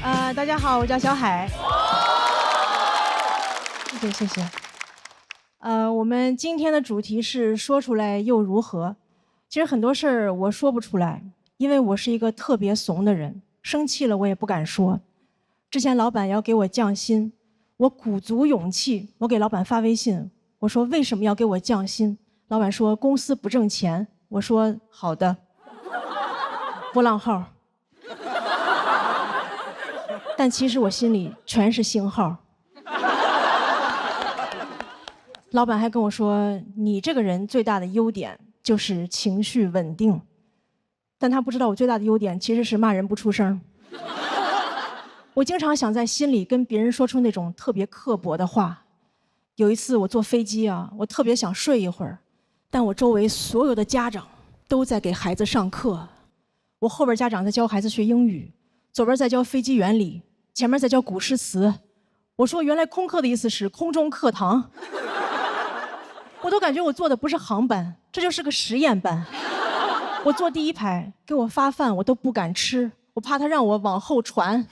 大家好，我叫小海。谢谢。我们今天的主题是说出来又如何？其实很多事儿我说不出来，因为我是一个特别怂的人，生气了我也不敢说。之前老板要给我降薪，我鼓足勇气，我给老板发微信，我说为什么要给我降薪？老板说公司不挣钱。我说好的。波浪号。但其实我心里全是星号。老板还跟我说，你这个人最大的优点就是情绪稳定，但他不知道我最大的优点其实是骂人不出声。我经常想在心里跟别人说出那种特别刻薄的话。有一次我坐飞机啊，我特别想睡一会儿，但我周围所有的家长都在给孩子上课，我后边家长在教孩子学英语，左边在教飞机原理，前面在教古诗词。我说原来空课的意思是空中课堂。我都感觉我坐的不是航班，这就是个实验班。我坐第一排，给我发饭我都不敢吃，我怕他让我往后传。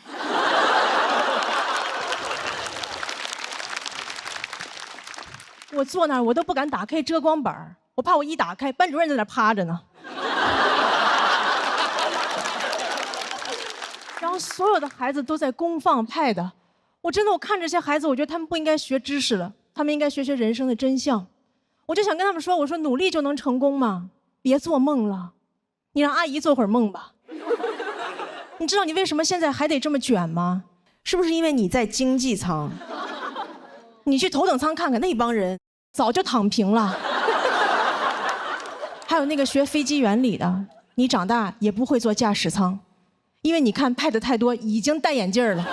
我坐那儿我都不敢打开遮光板，我怕我一打开班主任在那儿趴着呢。然后所有的孩子都在公放 pad， 我看着这些孩子，我觉得他们不应该学知识了，他们应该学人生的真相。我就想跟他们说，我说努力就能成功吗？别做梦了，你让阿姨做会儿梦吧。你知道你为什么现在还得这么卷吗？是不是因为你在经济舱？你去头等舱看看，那帮人早就躺平了。还有那个学飞机原理的，你长大也不会坐驾驶舱，因为你看拍的太多，已经戴眼镜了。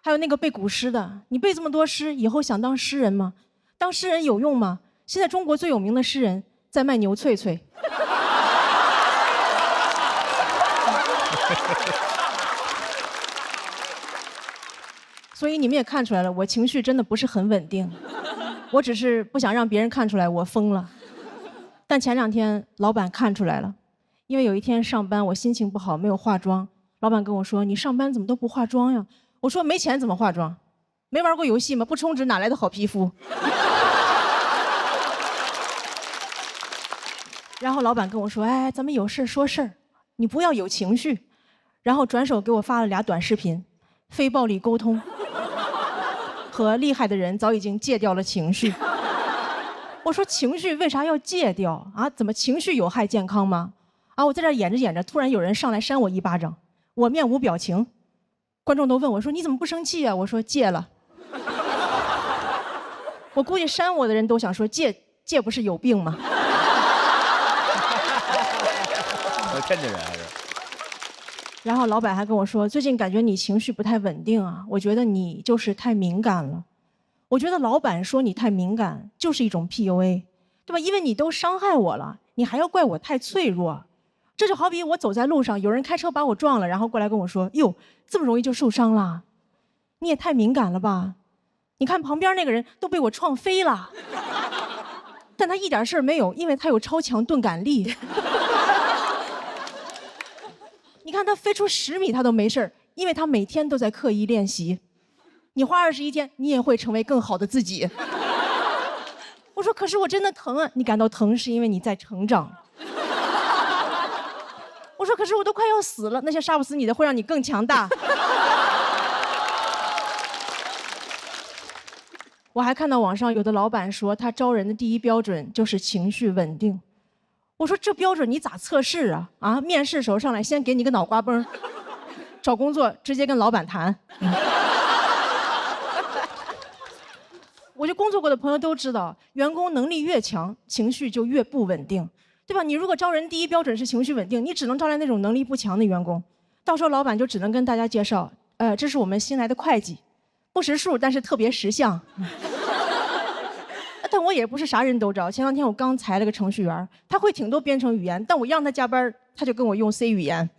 还有那个背古诗的，你背这么多诗，以后想当诗人吗？当诗人有用吗？现在中国最有名的诗人在卖牛脆脆。所以你们也看出来了，我情绪真的不是很稳定，我只是不想让别人看出来我疯了。但前2天老板看出来了，因为有一天上班我心情不好，没有化妆，老板跟我说，你上班怎么都不化妆呀？我说没钱怎么化妆？没玩过游戏吗？不充值哪来的好皮肤？然后老板跟我说，哎，咱们有事说事儿，你不要有情绪。然后转手给我发了2短视频，非暴力沟通和厉害的人早已经戒掉了情绪。我说情绪为啥要戒掉啊？怎么情绪有害健康吗？啊，我在这演着演着，突然有人上来扇我一巴掌，我面无表情。观众都问我说，你怎么不生气啊？我说戒了。我估计扇我的人都想说，戒不是有病吗？天津人还是？然后老板还跟我说，最近感觉你情绪不太稳定啊，我觉得你就是太敏感了。我觉得老板说你太敏感就是一种 PUA， 对吧？因为你都伤害我了，你还要怪我太脆弱。这就好比我走在路上，有人开车把我撞了，然后过来跟我说，哟，这么容易就受伤了，你也太敏感了吧？你看旁边那个人都被我撞飞了，但他一点事儿没有，因为他有超强钝感力。你看他飞出10米他都没事儿，因为他每天都在刻意练习。你花21天，你也会成为更好的自己。我说可是我真的疼啊，你感到疼是因为你在成长。我说可是我都快要死了，那些杀不死你的会让你更强大。我还看到网上有的老板说，他招人的第一标准就是情绪稳定。我说这标准你咋测试啊？啊，面试时候上来先给你个脑瓜崩，找工作直接跟老板谈。我就工作过的朋友都知道，员工能力越强，情绪就越不稳定，对吧？你如果招人第一标准是情绪稳定，你只能招来那种能力不强的员工，到时候老板就只能跟大家介绍，这是我们新来的会计，不识数但是特别识相。但我也不是啥人都招。前2天我刚裁了个程序员，他会挺多编程语言，但我让他加班，他就跟我用 C 语言。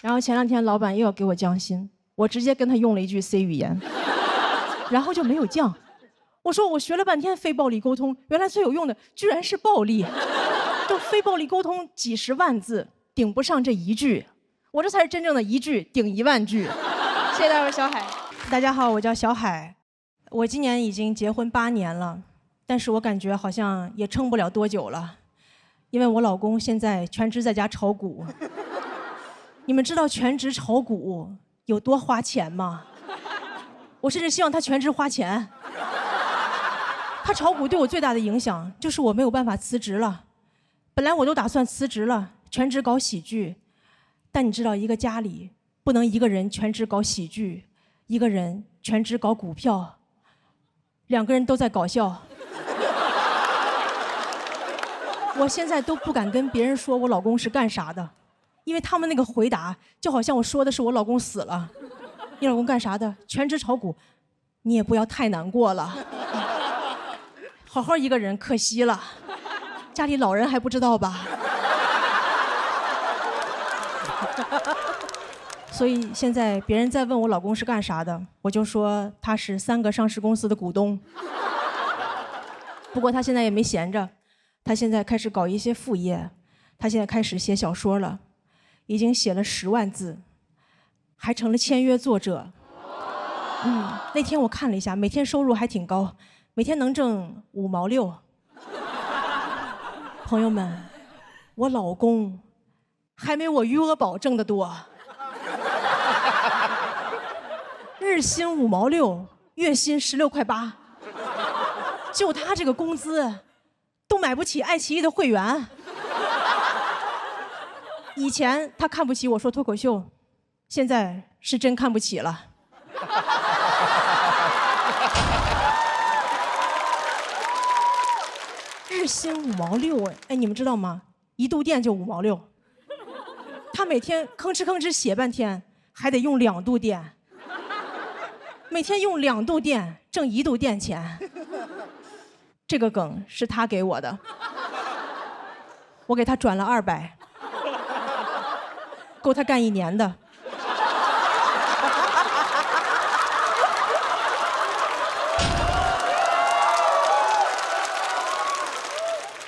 然后前2天老板又要给我降薪，我直接跟他用了一句 C 语言，然后就没有降。我说我学了半天非暴力沟通，原来最有用的居然是暴力。就非暴力沟通几十万字，顶不上这一句，我这才是真正的一句顶10000句。谢谢大家，小海。大家好，我叫小海，我今年已经结婚8年了，但是我感觉好像也撑不了多久了，因为我老公现在全职在家炒股。你们知道全职炒股有多花钱吗？我甚至希望他全职花钱。他炒股对我最大的影响就是我没有办法辞职了。本来我都打算辞职了，全职搞喜剧，但你知道，一个家里不能一个人全职搞喜剧，一个人全职搞股票，2个人都在搞笑。我现在都不敢跟别人说我老公是干啥的，因为他们那个回答就好像我说的是我老公死了。你老公干啥的？全职炒股，你也不要太难过了。好好一个人，可惜了，家里老人还不知道吧？所以现在别人在问我老公是干啥的，我就说他是3个上市公司的股东。不过他现在也没闲着，他现在开始搞一些副业，他现在开始写小说了，已经写了10万字，还成了签约作者。那天我看了一下，每天收入还挺高，每天能挣5毛6。朋友们，我老公还没我余额宝挣得多。日薪5毛6，月薪16块8，就他这个工资，都买不起爱奇艺的会员。以前他看不起我说脱口秀，现在是真看不起了。日薪5毛6，哎，你们知道吗？1度电就5毛6。他每天吭哧吭哧写半天，还得用2度电。每天用2度电挣1度电钱。这个梗是他给我的，我给他转了200，够他干1年的。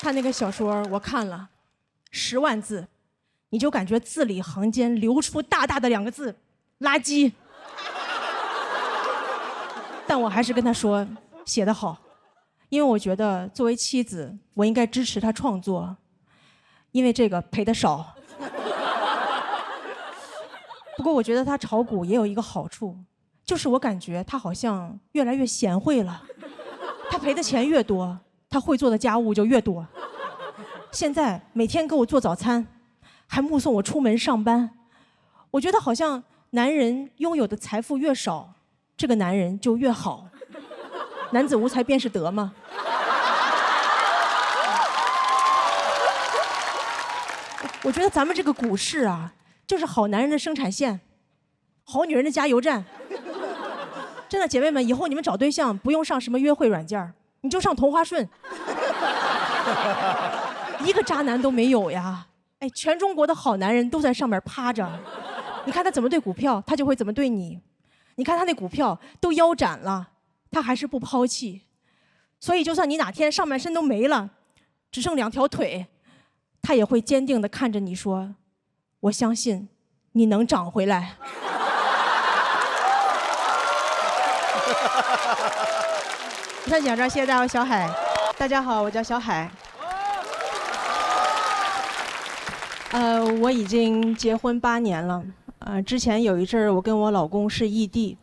他那个小说我看了，10万字，你就感觉字里行间流出大大的2个字：垃圾。但我还是跟他说写得好，因为我觉得作为妻子，我应该支持他创作，因为这个赔得少。不过我觉得他炒股也有一个好处，就是我感觉他好像越来越贤惠了。他赔的钱越多，他会做的家务就越多。现在每天给我做早餐，还目送我出门上班。我觉得好像男人拥有的财富越少，这个男人就越好。男子无才便是德嘛。我觉得咱们这个股市啊，就是好男人的生产线，好女人的加油站。真的，姐妹们，以后你们找对象不用上什么约会软件，你就上同花顺。一个渣男都没有呀！哎，全中国的好男人都在上面趴着，你看他怎么对股票，他就会怎么对你。你看他那股票都腰斩了，他还是不抛弃。所以就算你哪天上半身都没了，只剩2条腿，他也会坚定地看着你说：“我相信你能长回来。”以上讲这，谢谢大家，小海。大家好，我叫小海。我已经结婚8年了。之前有一阵儿我跟我老公是异地。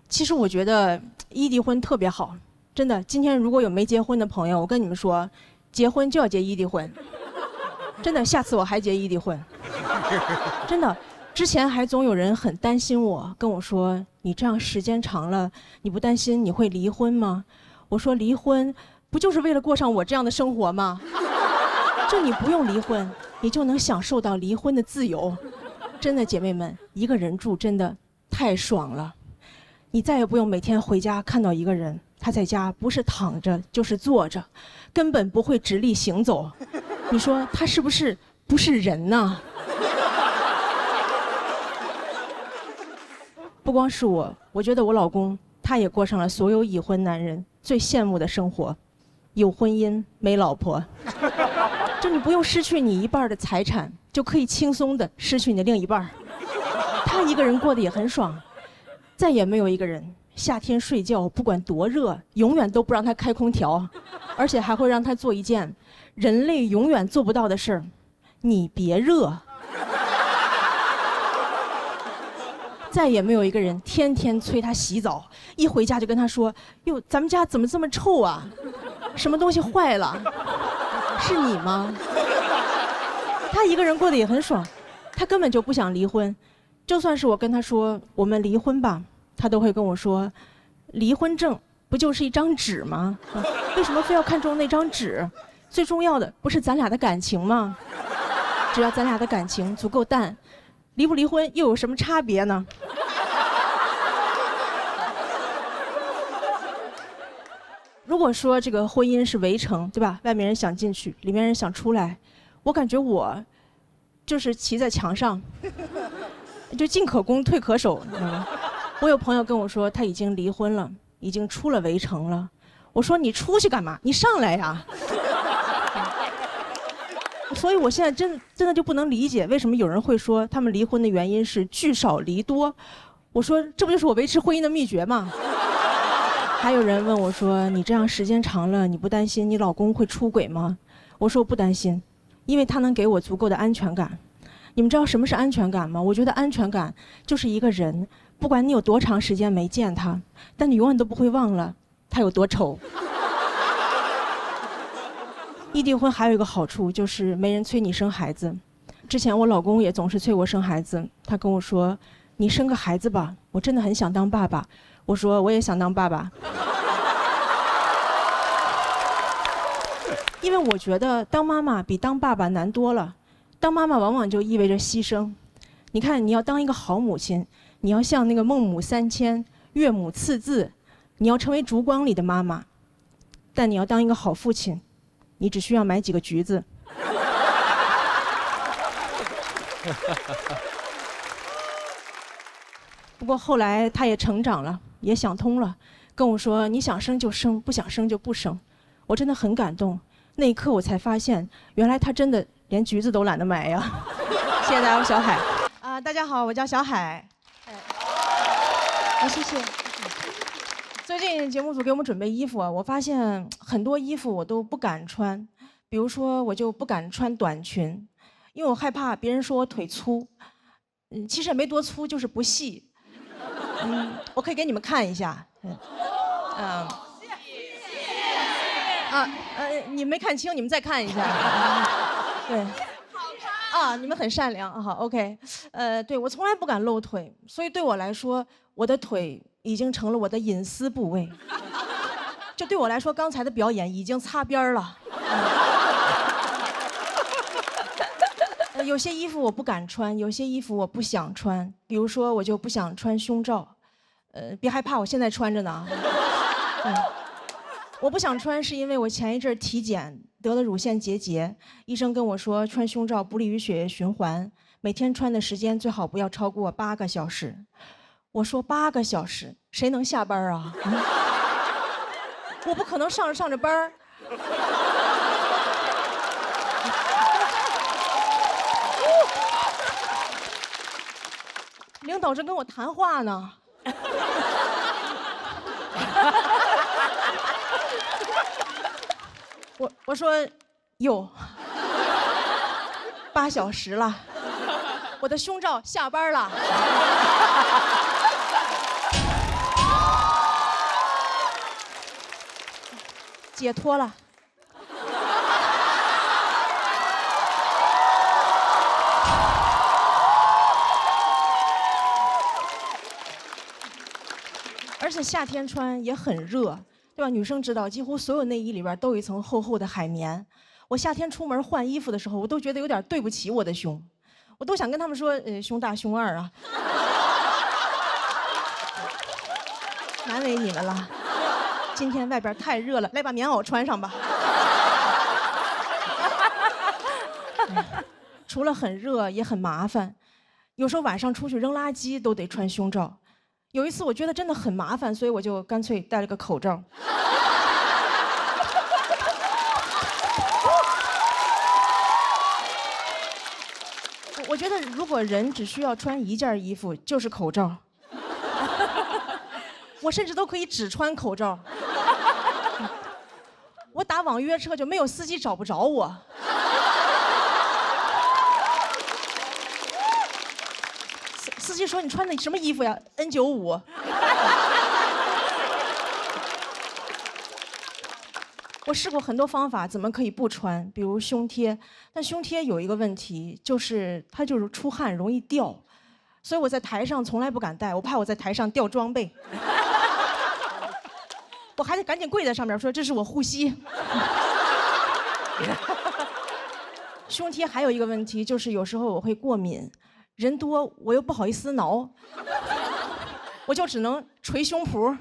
其实我觉得异地婚特别好，真的。今天如果有没结婚的朋友，我跟你们说，结婚就要结异地婚。真的，下次我还结异地婚。真的，之前还总有人很担心我，跟我说：“你这样时间长了，你不担心你会离婚吗？”我说：“离婚不就是为了过上我这样的生活吗？就你不用离婚，你就能享受到离婚的自由。”真的，姐妹们，一个人住真的太爽了。你再也不用每天回家看到一个人，他在家不是躺着就是坐着，根本不会直立行走。你说他是不是不是人呢？不光是我觉得我老公他也过上了所有已婚男人最羡慕的生活，有婚姻没老婆。就你不用失去你一半的财产，就可以轻松的失去你的另一半。他一个人过得也很爽，再也没有一个人夏天睡觉不管多热，永远都不让他开空调，而且还会让他做一件人类永远做不到的事儿：你别热。再也没有一个人天天催他洗澡，一回家就跟他说：“哟，咱们家怎么这么臭啊？什么东西坏了？是你吗？”他一个人过得也很爽，他根本就不想离婚。就算是我跟他说我们离婚吧，他都会跟我说：“离婚证不就是一张纸吗？为什么非要看中那张纸？最重要的不是咱俩的感情吗？只要咱俩的感情足够淡，离不离婚又有什么差别呢？”如果说这个婚姻是围城，对吧？外面人想进去，里面人想出来，我感觉我就是骑在墙上，就进可攻退可守，你知道吗？我有朋友跟我说他已经离婚了，已经出了围城了。我说你出去干嘛？你上来呀！所以我现在真的就不能理解为什么有人会说他们离婚的原因是聚少离多。我说这不就是我维持婚姻的秘诀吗？还有人问我说：“你这样时间长了，你不担心你老公会出轨吗？”我说我不担心，因为他能给我足够的安全感。你们知道什么是安全感吗？我觉得安全感就是一个人，不管你有多长时间没见他，但你永远都不会忘了他有多丑。异地婚还有一个好处就是没人催你生孩子。之前我老公也总是催我生孩子，他跟我说：“你生个孩子吧，我真的很想当爸爸。”我说我也想当爸爸，因为我觉得当妈妈比当爸爸难多了。当妈妈往往就意味着牺牲。你看，你要当一个好母亲，你要像那个孟母三迁、岳母刺字，你要成为烛光里的妈妈。但你要当一个好父亲，你只需要买几个橘子。不过后来他也成长了，也想通了，跟我说：“你想生就生，不想生就不生。”我真的很感动。那一刻我才发现，原来他真的连橘子都懒得买呀。谢谢大家，我小海。大家好，我叫小海。谢谢。最近节目组给我们准备衣服啊，我发现很多衣服我都不敢穿，比如说我就不敢穿短裙，因为我害怕别人说我腿粗。其实也没多粗，就是不细。我可以给你们看一下。你没看清，你们再看一下。对。你们很善良。好 ，OK。对，我从来不敢露腿，所以对我来说，我的腿已经成了我的隐私部位。就对我来说，刚才的表演已经擦边了。有些衣服我不敢穿，有些衣服我不想穿。比如说，我就不想穿胸罩。别害怕，我现在穿着呢。我不想穿是因为我前一阵体检得了乳腺结节，医生跟我说穿胸罩不利于血液循环，每天穿的时间最好不要超过8个小时。我说8个小时，谁能下班啊？我不可能上着班。领导正跟我谈话呢。我说哟，8小时了，我的胸罩下班了。解脱了。而且夏天穿也很热，对吧？女生知道，几乎所有内衣里边都有一层厚厚的海绵。我夏天出门换衣服的时候，我都觉得有点对不起我的胸，我都想跟他们说，胸大胸二啊，难为你们了。今天外边太热了，来把棉袄穿上吧。除了很热，也很麻烦，有时候晚上出去扔垃圾都得穿胸罩。有一次我觉得真的很麻烦，所以我就干脆戴了个口罩。觉得如果人只需要穿一件衣服，就是口罩。我甚至都可以只穿口罩。我打网约车就没有司机找不着我。司机说你穿的什么衣服呀 ？N95。我试过很多方法，怎么可以不穿？比如胸贴，但胸贴有一个问题，就是它就是出汗容易掉，所以我在台上从来不敢戴，我怕我在台上掉装备。我还得赶紧跪在上面说这是我护膝。胸贴还有一个问题，就是有时候我会过敏，人多我又不好意思挠，我就只能捶胸脯。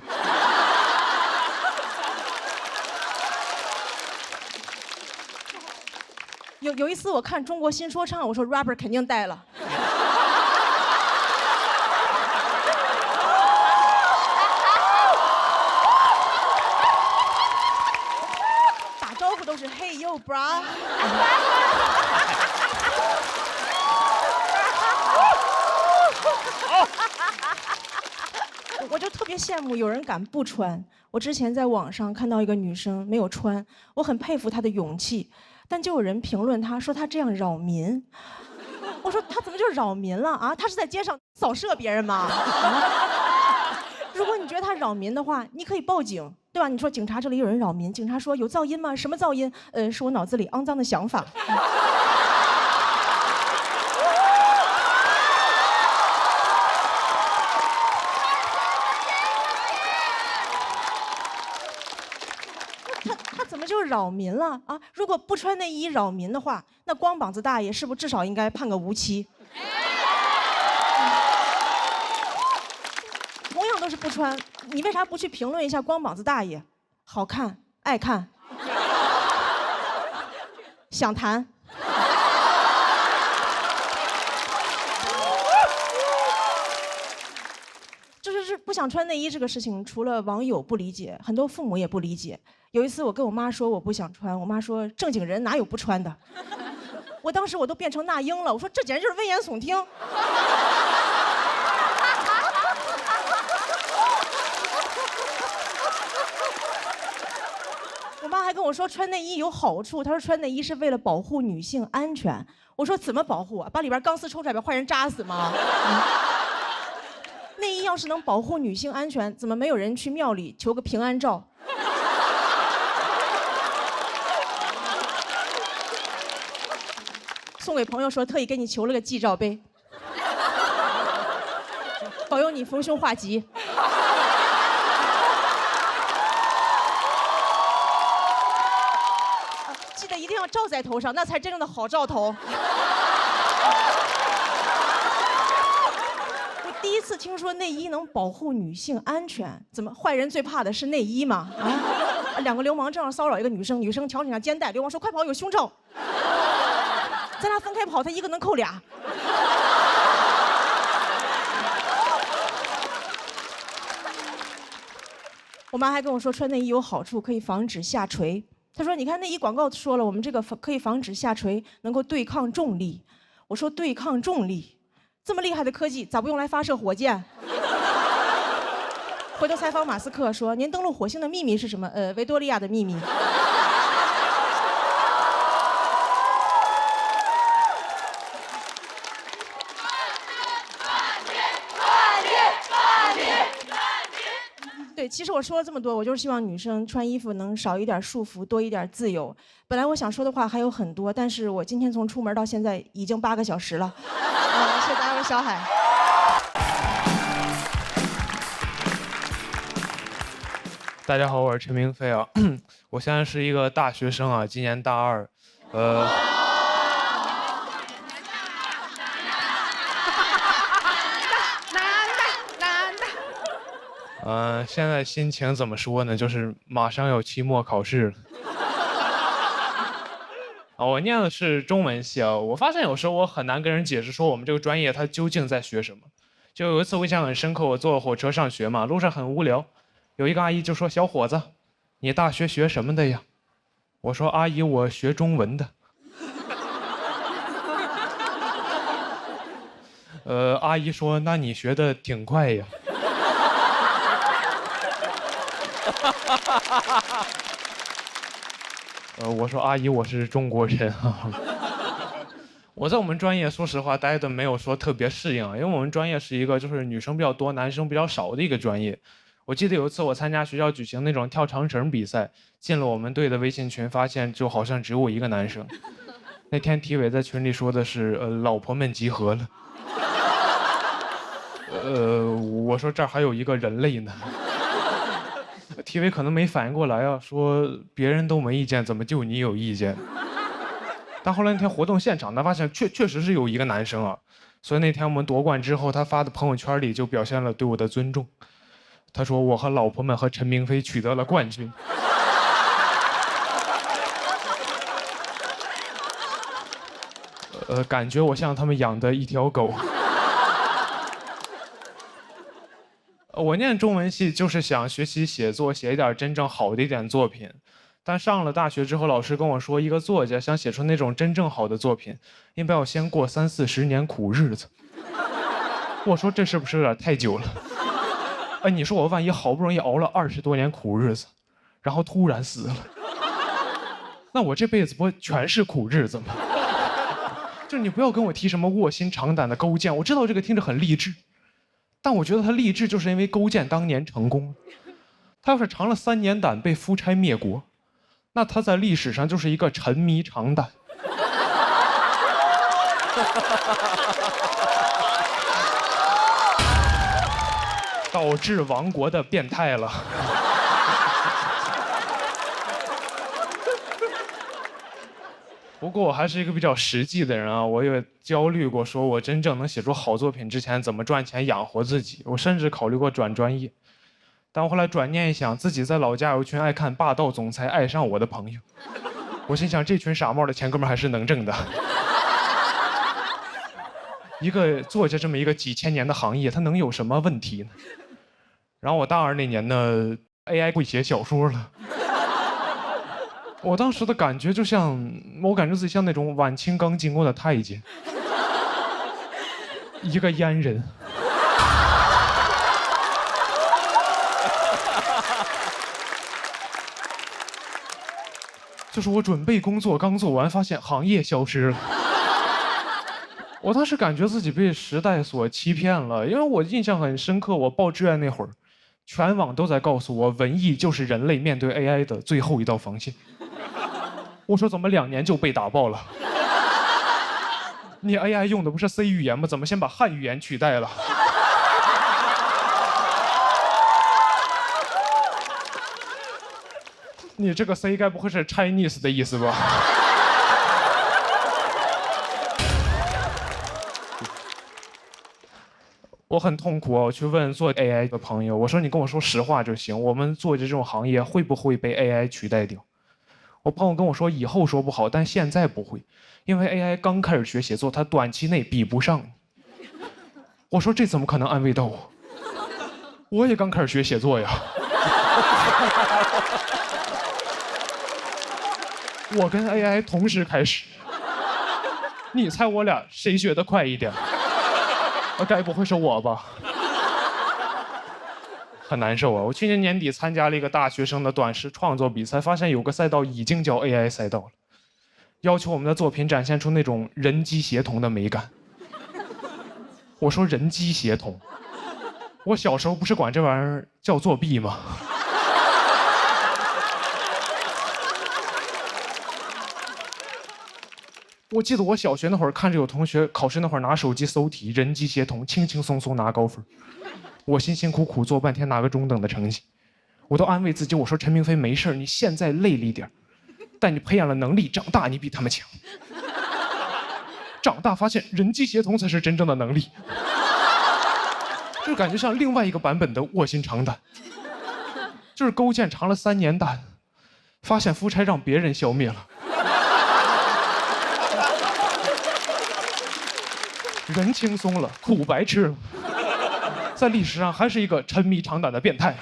有一次我看中国新说唱，我说 rapper 肯定带了。打招呼都是 Hey yo bra。我就特别羡慕有人敢不穿。我之前在网上看到一个女生没有穿，我很佩服她的勇气。但就有人评论他说他这样扰民，我说他怎么就扰民了啊？他是在街上扫射别人吗？如果你觉得他扰民的话，你可以报警，对吧？你说警察这里有人扰民，警察说有噪音吗？什么噪音？是我脑子里肮脏的想法。他怎么就扰民了啊？如果不穿内衣扰民的话，那光膀子大爷是不是至少应该判个无期？同样都是不穿，你为啥不去评论一下光膀子大爷？好看，爱看，想谈。就是不想穿内衣这个事情，除了网友不理解，很多父母也不理解。有一次我跟我妈说我不想穿，我妈说正经人哪有不穿的？我当时我都变成那英了，我说这简直就是危言耸听。我妈还跟我说穿内衣有好处，她说穿内衣是为了保护女性安全。我说怎么保护啊？把里边钢丝抽出来把坏人扎死吗？内衣要是能保护女性安全，怎么没有人去庙里求个平安照？送给朋友说特意给你求了个祭照杯，保佑你逢凶化吉。记得一定要罩在头上，那才真正的好兆头。我第一次听说内衣能保护女性安全，怎么坏人最怕的是内衣吗？啊，两个流氓正要骚扰一个女生，女生挑起上肩带，流氓说快跑，有胸罩。咱俩分开跑，他一个能扣俩。我妈还跟我说穿内衣有好处，可以防止下垂。她说你看内衣广告说了，我们这个可以防止下垂，能够对抗重力。我说对抗重力，这么厉害的科技咋不用来发射火箭？回头采访马斯克说您登陆火星的秘密是什么？维多利亚的秘密。对，其实我说了这么多，我就是希望女生穿衣服能少一点束缚，多一点自由。本来我想说的话还有很多，但是我今天从出门到现在已经8个小时了。谢谢大家，我是小海。大家好，我是陈明飞啊，我现在是一个大学生啊，今年大2，现在心情怎么说呢？就是马上有期末考试了。我念的是中文系啊。我发现有时候我很难跟人解释说我们这个专业它究竟在学什么。就有一次我印象很深刻，我坐火车上学嘛，路上很无聊，有一个阿姨就说：“小伙子，你大学学什么的呀？”我说：“阿姨，我学中文的。”阿姨说，那你学的挺快呀。我说阿姨，我是中国人啊。我在我们专业，说实话待的没有说特别适应啊，因为我们专业是一个就是女生比较多、男生比较少的一个专业。我记得有一次我参加学校举行那种跳长绳比赛，进了我们队的微信群，发现就好像只有我一个男生。那天体委在群里说的是老婆们集合了。我说这儿还有一个人类呢。体委可能没反应过来啊，说别人都没意见，怎么就你有意见？但后来那天活动现场，他发现确实是有一个男生啊，所以那天我们夺冠之后，他发的朋友圈里就表现了对我的尊重。他说我和老婆们和陈明飞取得了冠军。感觉我像他们养的一条狗。我念中文系就是想学习写作，写一点真正好的一点作品。但上了大学之后，老师跟我说，一个作家想写出那种真正好的作品，应该要先过30-40年苦日子。我说这是不是有点太久了？哎，你说我万一好不容易熬了20多年苦日子，然后突然死了，那我这辈子不全是苦日子吗？就是你不要跟我提什么卧薪尝胆的勾践，我知道这个听着很励志。但我觉得他励志，就是因为勾践当年成功。他要是尝了3年胆被夫差灭国，那他在历史上就是一个沉迷尝胆。导致亡国的变态了。不过我还是一个比较实际的人啊，我也焦虑过，说我真正能写出好作品之前怎么赚钱养活自己。我甚至考虑过转专业，但我后来转念一想，自己在老家有一群爱看霸道总裁爱上我的朋友，我心想这群傻帽的钱哥们还是能挣的。一个作家这么一个几千年的行业，它能有什么问题呢？然后我大2那年呢 ，AI 会写小说了。我当时的感觉就像，我感觉自己像那种晚清刚进宫的太监，一个阉人。就是我准备工作刚做完，发现行业消失了。我当时感觉自己被时代所欺骗了，因为我印象很深刻，我报志愿那会儿，全网都在告诉我，文艺就是人类面对 AI 的最后一道防线。我说怎么2年就被打爆了？你 AI 用的不是 C 语言吗？怎么先把汉语言取代了？你这个 C 该不会是 Chinese 的意思吧？我很痛苦啊！我去问做 AI 的朋友，我说你跟我说实话就行，我们做这种行业会不会被 AI 取代掉？我朋友跟我说以后说不好，但现在不会，因为 AI 刚开始学写作，它短期内比不上你。我说这怎么可能安慰到我？我也刚开始学写作呀。我跟 AI 同时开始，你猜我俩谁学得快一点？该不会是我吧？很难受啊！我去年年底参加了一个大学生的短诗创作比赛，发现有个赛道已经叫 AI 赛道了，要求我们的作品展现出那种人机协同的美感。我说人机协同，我小时候不是管这玩意儿叫作弊吗？我记得我小学那会儿看着有同学考试那会儿拿手机搜题，人机协同，轻轻松松拿高分。我辛辛苦苦做半天拿个中等的成绩，我都安慰自己，我说陈明飞没事，你现在累了一点，但你培养了能力，长大你比他们强。长大发现人机协同才是真正的能力，就感觉像另外一个版本的卧薪尝胆，就是勾践尝了3年胆，发现夫差让别人消灭了。人轻松了，苦白吃了，在历史上还是一个沉迷尝胆的变态。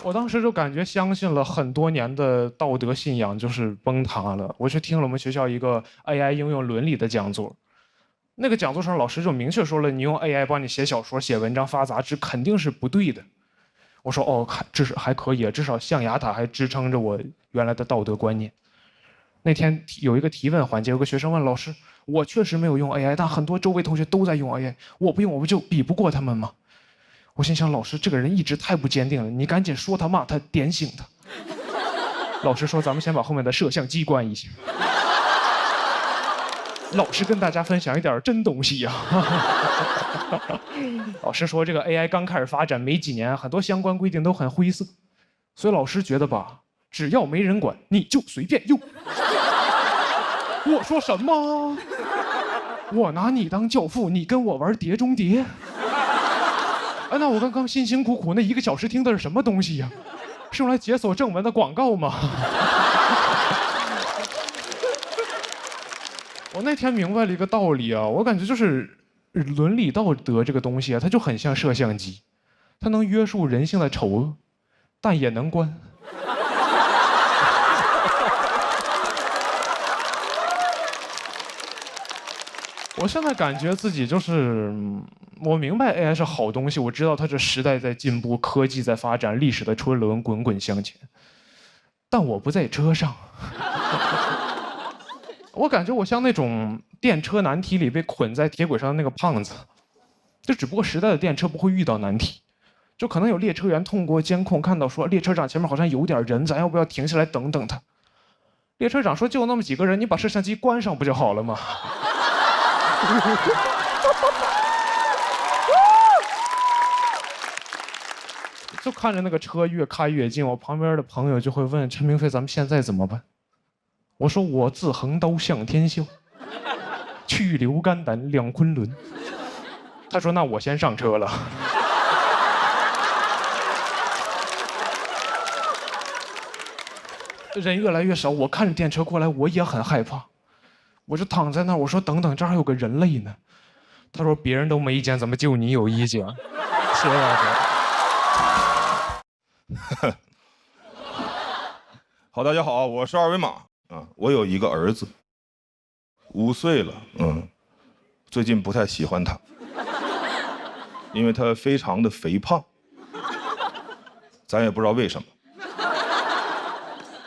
我当时就感觉相信了很多年的道德信仰就是崩塌了。我去听了我们学校一个 AI 应用伦理的讲座，那个讲座上老师就明确说了，你用 AI 帮你写小说、写文章、发杂志肯定是不对的。我说哦，至少还可以，至少象牙塔还支撑着我原来的道德观念。那天有一个提问环节，有个学生问老师：“我确实没有用 AI， 但很多周围同学都在用 AI， 我不用我不就比不过他们吗？”我心想，老师这个人意志太不坚定了，你赶紧说他骂他，点醒他。老师说：“咱们先把后面的摄像机关一下。”老师跟大家分享一点真东西呀。老师说，这个 AI 刚开始发展没几年，很多相关规定都很灰色，所以老师觉得吧，只要没人管，你就随便用。我说什么？我拿你当教父，你跟我玩碟中谍？哎，那我刚刚辛辛苦苦那1个小时听的是什么东西呀？是用来解锁正文的广告吗？我那天明白了一个道理啊，我感觉就是伦理道德这个东西啊，它就很像摄像机，它能约束人性的丑恶，但也能关。我现在感觉自己就是，我明白 AI 是好东西，我知道它这时代在进步，科技在发展，历史的车轮滚滚向前，但我不在车上。我感觉我像那种电车难题里被捆在铁轨上的那个胖子，就只不过时代的电车不会遇到难题，就可能有列车员通过监控看到说列车长前面好像有点人，咱要不要停下来等等他？列车长说就那么几个人，你把摄像机关上不就好了吗？就看着那个车越开越近，我旁边的朋友就会问陈明飞：“咱们现在怎么办？”我说：“我自横刀向天笑，去留肝胆两昆仑。”他说：“那我先上车了。”人越来越少，我看着电车过来，我也很害怕。我就躺在那儿，我说：“等等，这儿还有个人类呢。”他说：“别人都没意见，怎么就你有意见？”谢谢大家。好，大家好，我是二维码啊。我有一个儿子，5岁了，最近不太喜欢他，因为他非常的肥胖，咱也不知道为什么。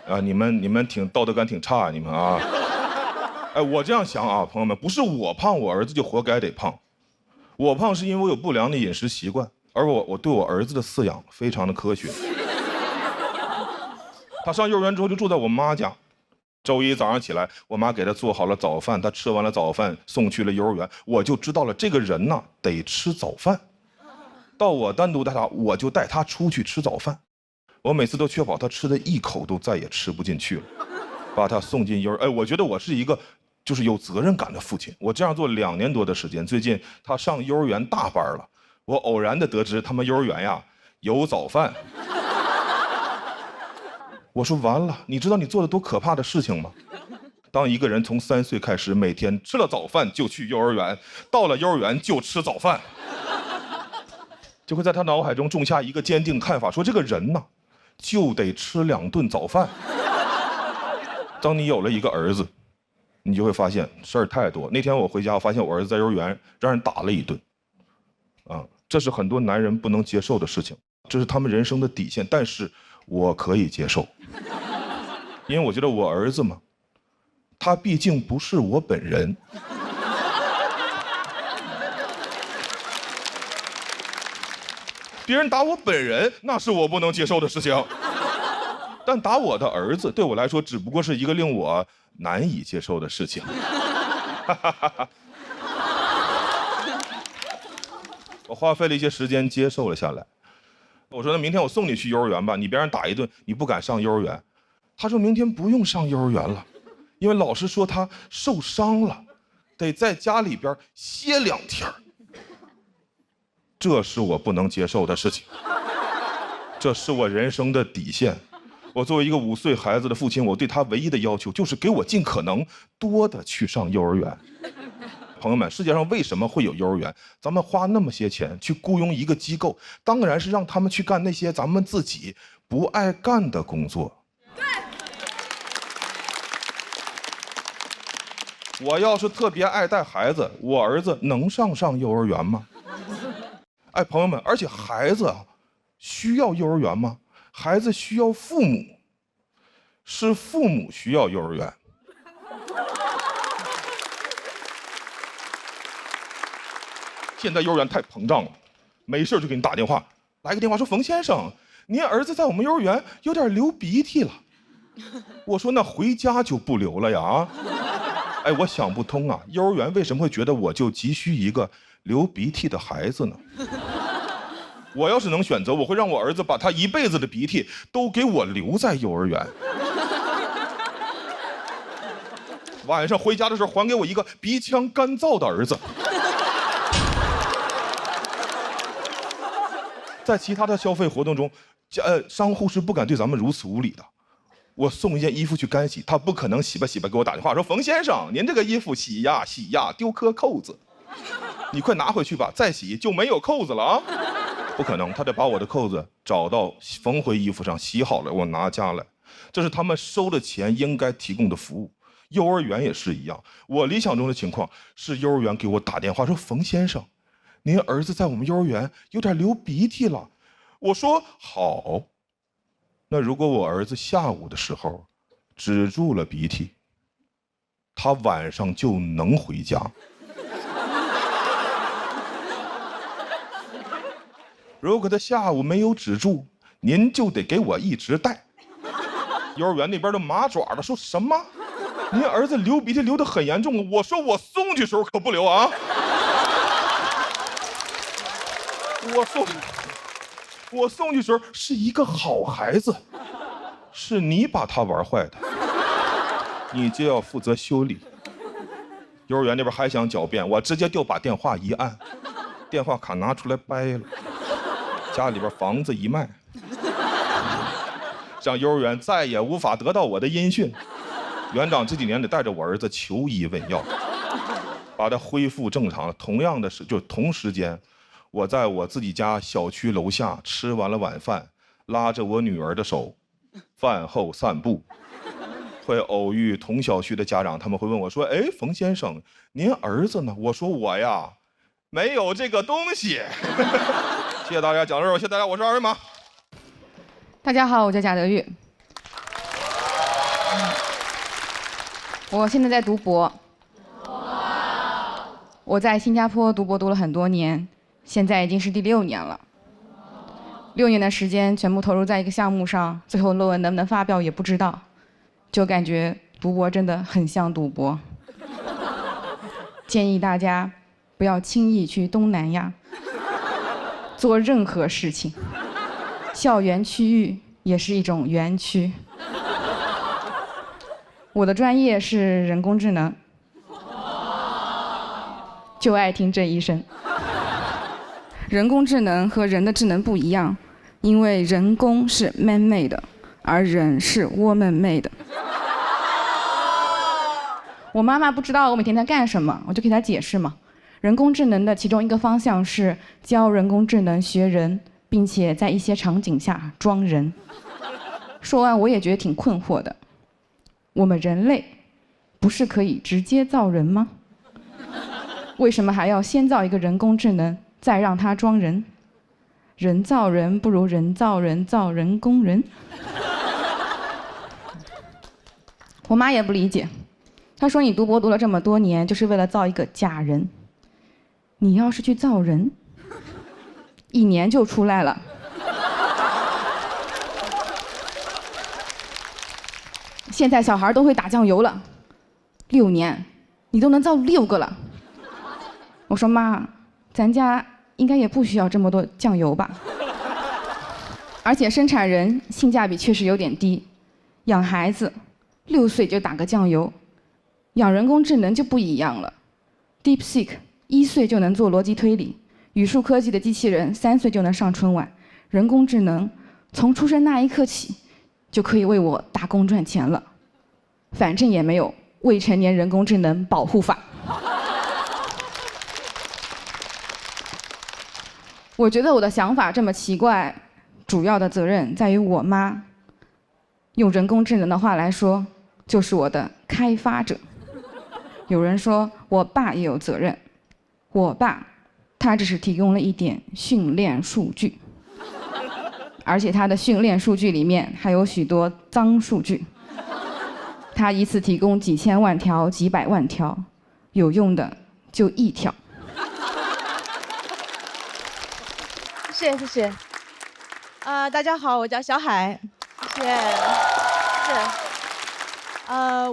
啊，你们挺道德感挺差，你们啊。哎，我这样想啊，朋友们，不是我胖，我儿子就活该得胖。我胖是因为我有不良的饮食习惯，而我对我儿子的饲养非常的科学。他上幼儿园之后就住在我妈家，周一早上起来，我妈给他做好了早饭，他吃完了早饭送去了幼儿园，我就知道了这个人呢得吃早饭。到我单独带他，我就带他出去吃早饭，我每次都确保他吃的一口都再也吃不进去了，把他送进幼儿。哎，我觉得我是一个就是有责任感的父亲。我这样做2年多的时间，最近他上幼儿园大班了，我偶然的得知他们幼儿园呀有早饭。我说完了，你知道你做了多可怕的事情吗？当一个人从3岁开始，每天吃了早饭就去幼儿园，到了幼儿园就吃早饭，就会在他脑海中种下一个坚定看法，说这个人呢，就得吃2顿早饭。当你有了一个儿子，你就会发现事儿太多。那天我回家，我发现我儿子在幼儿园让人打了一顿，啊，这是很多男人不能接受的事情，这是他们人生的底线，但是我可以接受，因为我觉得我儿子嘛，他毕竟不是我本人。别人打我本人，那是我不能接受的事情，但打我的儿子，对我来说只不过是一个令我难以接受的事情。我花费了一些时间接受了下来。我说那明天我送你去幼儿园吧，你别让打一顿，你不敢上幼儿园。他说明天不用上幼儿园了，因为老师说他受伤了，得在家里边歇2天。这是我不能接受的事情，这是我人生的底线。我作为一个5岁孩子的父亲，我对他唯一的要求就是给我尽可能多的去上幼儿园。朋友们，世界上为什么会有幼儿园？咱们花那么些钱去雇佣一个机构，当然是让他们去干那些咱们自己不爱干的工作。我要是特别爱带孩子，我儿子能上幼儿园吗？哎，朋友们，而且孩子需要幼儿园吗？孩子需要父母，是父母需要幼儿园。现在幼儿园太膨胀了，没事就给你打电话，来个电话说冯先生，您儿子在我们幼儿园有点流鼻涕了。我说那回家就不流了呀啊！哎，我想不通啊，幼儿园为什么会觉得我就急需一个流鼻涕的孩子呢？我要是能选择，我会让我儿子把他一辈子的鼻涕都给我留在幼儿园。晚上回家的时候还给我一个鼻腔干燥的儿子。在其他的消费活动中，商户是不敢对咱们如此无礼的。我送一件衣服去干洗，他不可能洗吧给我打电话说冯先生，您这个衣服洗呀丢颗扣子，你快拿回去吧，再洗就没有扣子了啊！不可能，他得把我的扣子找到缝回衣服上，洗好了我拿家来，这是他们收的钱应该提供的服务。幼儿园也是一样，我理想中的情况是幼儿园给我打电话说冯先生，您儿子在我们幼儿园有点流鼻涕了。我说好，那如果我儿子下午的时候止住了鼻涕，他晚上就能回家。如果他下午没有止住，您就得给我一直带。幼儿园那边都麻爪了，说什么？您儿子流鼻涕流得很严重，我说我送去时候可不流啊。我送去时候是一个好孩子，是你把他玩坏的，你就要负责修理。幼儿园那边还想狡辩，我直接就把电话一按，电话卡拿出来掰了，家里边房子一卖，让幼儿园再也无法得到我的音讯。园长这几年得带着我儿子求医问药，把他恢复正常了。同样的是，就同时间，我在我自己家小区楼下吃完了晚饭，拉着我女儿的手，饭后散步，会偶遇同小区的家长，他们会问我说：“哎，冯先生，您儿子呢？”我说：“我呀，没有这个东西。”谢谢大家，讲到这儿，谢谢大家，我是二维码。大家好，我叫贾德玉，我现在在读博。我在新加坡读博读了很多年，现在已经是第6年了。6年的时间全部投入在一个项目上，最后论文能不能发表也不知道，就感觉读博真的很像赌博。建议大家不要轻易去东南亚做任何事情，校园区域也是一种园区。我的专业是人工智能，就爱听这一声。人工智能和人的智能不一样，因为人工是 man-made， 而人是 woman-made。我妈妈不知道我每天在干什么，我就给她解释嘛。人工智能的其中一个方向是教人工智能学人，并且在一些场景下装人。说完我也觉得挺困惑的，我们人类不是可以直接造人吗？为什么还要先造一个人工智能，再让它装人？人造人不如人造人造人工人。我妈也不理解，她说你读博读了这么多年，就是为了造一个假人。你要是去造人，1年就出来了。现在小孩都会打酱油了，6年你都能造6个了。我说妈，咱家应该也不需要这么多酱油吧？而且生产人性价比确实有点低，养孩子6岁就打个酱油，养人工智能就不一样了。DeepSeek 1岁就能做逻辑推理，语数科技的机器人3岁就能上春晚，人工智能从出生那一刻起就可以为我打工赚钱了。反正也没有未成年人工智能保护法。我觉得我的想法这么奇怪，主要的责任在于我妈。用人工智能的话来说，就是我的开发者。有人说我爸也有责任，我爸他只是提供了一点训练数据，而且他的训练数据里面还有许多脏数据。他一次提供几千万条、几百万条，有用的就1条。谢谢谢谢。大家好，我叫小海，谢谢。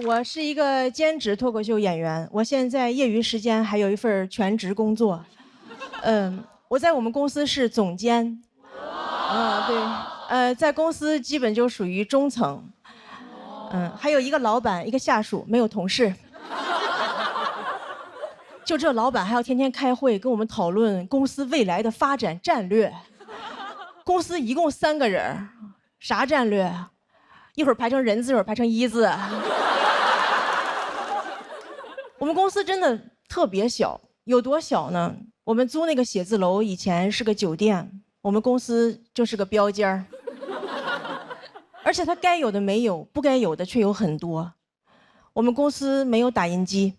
我是一个兼职脱口秀演员，我现在业余时间还有一份全职工作。我在我们公司是总监。对。在公司基本就属于中层。还有一个老板，一个下属，没有同事。就这老板还要天天开会跟我们讨论公司未来的发展战略。公司一共3个人，啥战略？一会儿排成人字，一会儿排成一字。我们公司真的特别小，有多小呢？我们租那个写字楼以前是个酒店，我们公司就是个标间儿。而且它该有的没有，不该有的却有很多。我们公司没有打印机，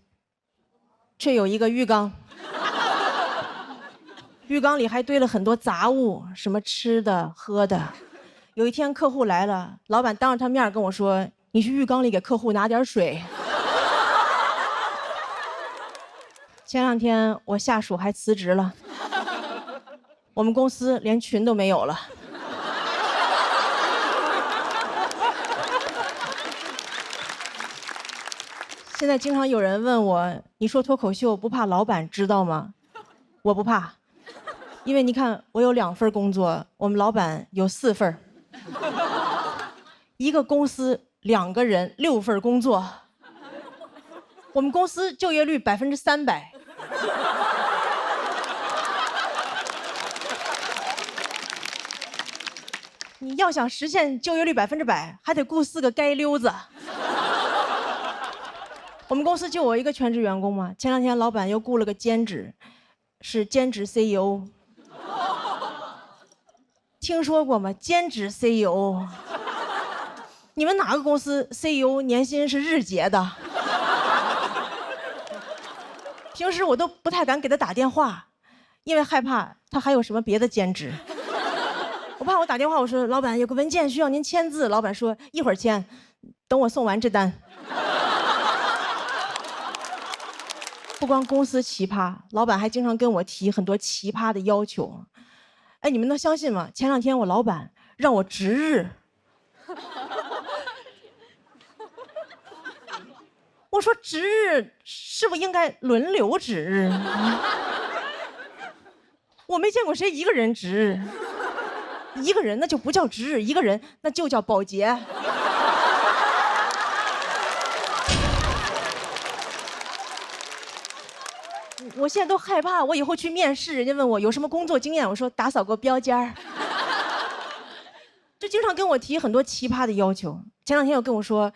却有一个浴缸。浴缸里还堆了很多杂物，什么吃的喝的。有一天客户来了，老板当着他面跟我说：“你去浴缸里给客户拿点水。”前2天我下属还辞职了，我们公司连群都没有了。现在经常有人问我：“你说脱口秀不怕老板知道吗？”我不怕，因为你看我有2份工作，我们老板有4份。一个公司2个人6份工作，我们公司就业率300%。你要想实现就业率100%，还得雇4个街溜子。我们公司就我一个全职员工嘛，前2天老板又雇了个兼职，是兼职 CEO。听说过吗？兼职 CEO。你们哪个公司 CEO 年薪是日结的？平时我都不太敢给他打电话，因为害怕他还有什么别的兼职。我怕我打电话我说老板有个文件需要您签字，老板说一会儿签，等我送完这单。不光公司奇葩，老板还经常跟我提很多奇葩的要求。哎，你们能相信吗？前2天我老板让我值日。我说值日是不是应该轮流值日？我没见过谁一个人值日，一个人那就不叫值日，一个人那就叫保洁。我现在都害怕，我以后去面试，人家问我有什么工作经验，我说打扫过标间儿。就经常跟我提很多奇葩的要求。前2天又跟我说，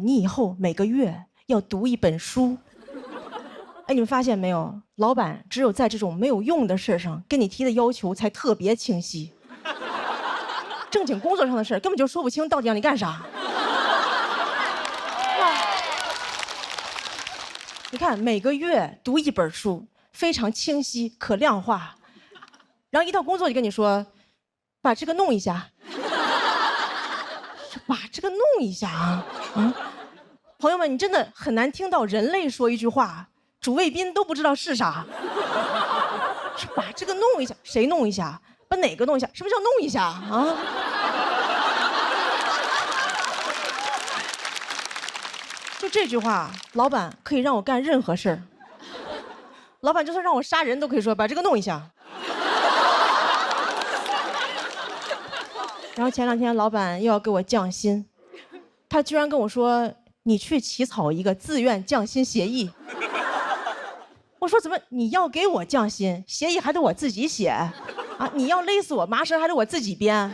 你以后每个月要读1本书。哎，你们发现没有？老板只有在这种没有用的事上跟你提的要求才特别清晰。正经工作上的事根本就说不清到底让你干啥。你看每个月读1本书，非常清晰可量化，然后一到工作就跟你说，把这个弄一下，把这个弄一下啊，朋友们，你真的很难听到人类说一句话，主谓宾都不知道是啥，把这个弄一下，谁弄一下？把哪个弄一下？什么叫弄一下啊？就这句话，老板可以让我干任何事儿。老板就算让我杀人都可以说把这个弄一下。然后前2天老板又要给我降薪，他居然跟我说你去起草一个自愿降薪协议。我说怎么你要给我降薪，协议还得我自己写啊？你要勒死我麻绳还得我自己编？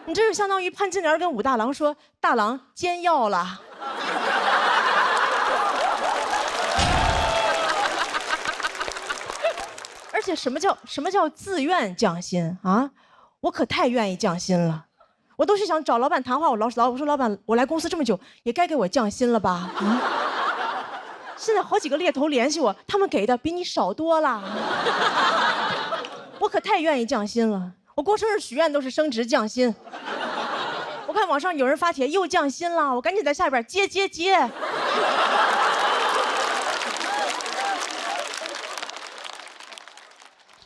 你这是相当于潘金莲跟武大郎说大郎煎药了。而而且什么叫自愿降薪啊？我可太愿意降薪了，我都是想找老板谈话。我说老板，我来公司这么久，也该给我降薪了吧？啊！现在好几个猎头联系我，他们给的比你少多了。我可太愿意降薪了，我过生日许愿都是升职降薪。我看网上有人发帖又降薪了，我赶紧在下边接。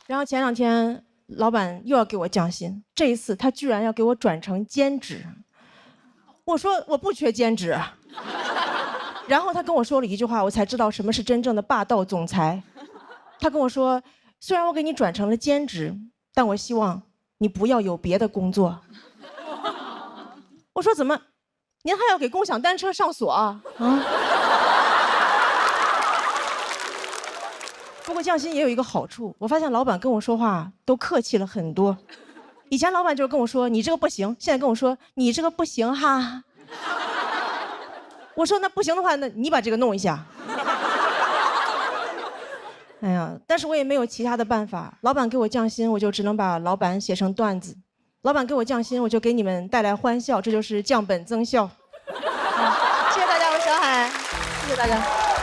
然后前2天老板又要给我降薪，这一次他居然要给我转成兼职。我说我不缺兼职。然后他跟我说了一句话，我才知道什么是真正的霸道总裁。他跟我说，虽然我给你转成了兼职，但我希望你不要有别的工作。我说怎么，您还要给共享单车上锁啊？不过降薪也有一个好处，我发现老板跟我说话都客气了很多。以前老板就是跟我说你这个不行，现在跟我说你这个不行哈。我说那不行的话，那你把这个弄一下。哎呀，但是我也没有其他的办法。老板给我降薪，我就只能把老板写成段子；老板给我降薪，我就给你们带来欢笑，这就是降本增效。谢谢大家，我是小海，谢谢大家。